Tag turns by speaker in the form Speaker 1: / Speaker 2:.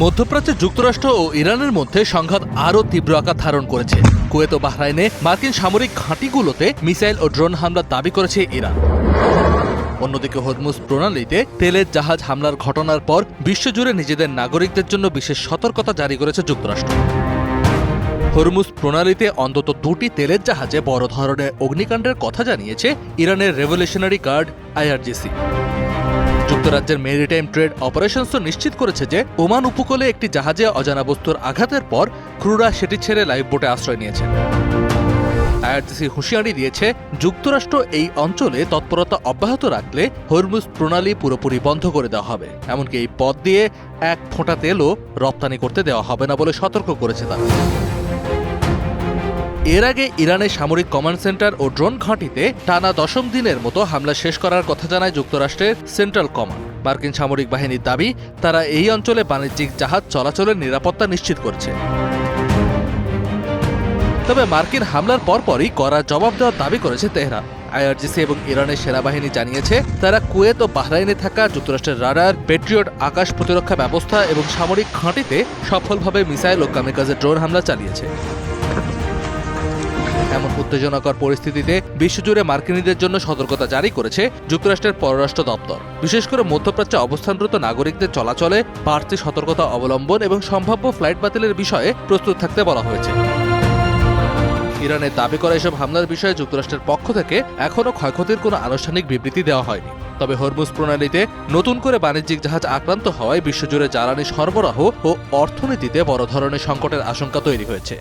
Speaker 1: মধ্যপ্রাচ্যে যুক্তরাষ্ট্র ও ইরানের মধ্যে সংঘাত আরও তীব্র আকার ধারণ করেছে। কুয়েত ও বাহরাইনে মার্কিন সামরিক ঘাঁটিগুলোতে মিসাইল ও ড্রোন হামলার দাবি করেছে ইরান। অন্যদিকে হরমুজ প্রণালীতে তেলের জাহাজ হামলার ঘটনার পর বিশ্বজুড়ে নিজেদের নাগরিকদের জন্য বিশেষ সতর্কতা জারি করেছে যুক্তরাষ্ট্র। হরমুজ প্রণালীতে অন্তত দুটি তেলের জাহাজে বড় ধরনের অগ্নিকাণ্ডের কথা জানিয়েছে ইরানের রেভলিউশনারি গার্ড IRGC। যুক্তরাজ্যের মেরিটাইম ট্রেড অপারেশনসও নিশ্চিত করেছে যে ওমান উপকূলে একটি জাহাজে অজানা বস্তুর আঘাতের পর ক্রুরা সেটি ছেড়ে লাইফ বোটে আশ্রয় নিয়েছে। IRGC হুঁশিয়ারি দিয়েছে, যুক্তরাষ্ট্র এই অঞ্চলে তৎপরতা অব্যাহত রাখলে হরমুজ প্রণালী পুরোপুরি বন্ধ করে দেওয়া হবে, এমনকি এই পথ দিয়ে এক ফোঁটা তেলও রপ্তানি করতে দেওয়া হবে না বলে সতর্ক করেছে তারা। এর আগে ইরানের সামরিক কমান্ড সেন্টার ও ড্রোন ঘাঁটিতে টানা 10ম দিনের মতো হামলা শেষ করার কথা জানায় যুক্তরাষ্ট্রের সেন্ট্রাল কমান্ড। মার্কিন সামরিক বাহিনীর দাবি, তারা এই অঞ্চলে বাণিজ্যিক জাহাজ চলাচলের নিরাপত্তা নিশ্চিত করছে। তবে মার্কিন হামলার পরপরই কড়া জবাব দেওয়ার দাবি করেছে তেহরান। IRGC এবং ইরানের সেনাবাহিনী জানিয়েছে, তারা কুয়েত ও বাহরাইনে থাকা যুক্তরাষ্ট্রের রাডার, পেট্রিয়ট আকাশ প্রতিরক্ষা ব্যবস্থা এবং সামরিক ঘাঁটিতে সফলভাবে মিসাইল ও কামিকাজে ড্রোন হামলা চালিয়েছে। এমন উত্তেজনাকর পরিস্থিতিতে বিশ্বজুড়ে মার্কিনীদের জন্য সতর্কতা জারি করেছে যুক্তরাষ্ট্রের পররাষ্ট্র দপ্তর। বিশেষ করে মধ্যপ্রাচ্যে অবস্থানরত নাগরিকদের চলাচলে বাড়তি সতর্কতা অবলম্বন এবং সম্ভাব্য ফ্লাইট বাতিলের বিষয়ে প্রস্তুত থাকতে বলা হয়েছে। ইরানের দাবি করা এসব হামলার বিষয়ে যুক্তরাষ্ট্রের পক্ষ থেকে এখনও ক্ষয়ক্ষতির কোনো আনুষ্ঠানিক বিবৃতি দেওয়া হয়নি। তবে হরমুজ প্রণালীতে নতুন করে বাণিজ্যিক জাহাজ আক্রান্ত হওয়ায় বিশ্বজুড়ে জ্বালানি সরবরাহ ও অর্থনীতিতে বড় ধরনের সংকটের আশঙ্কা তৈরি হয়েছে।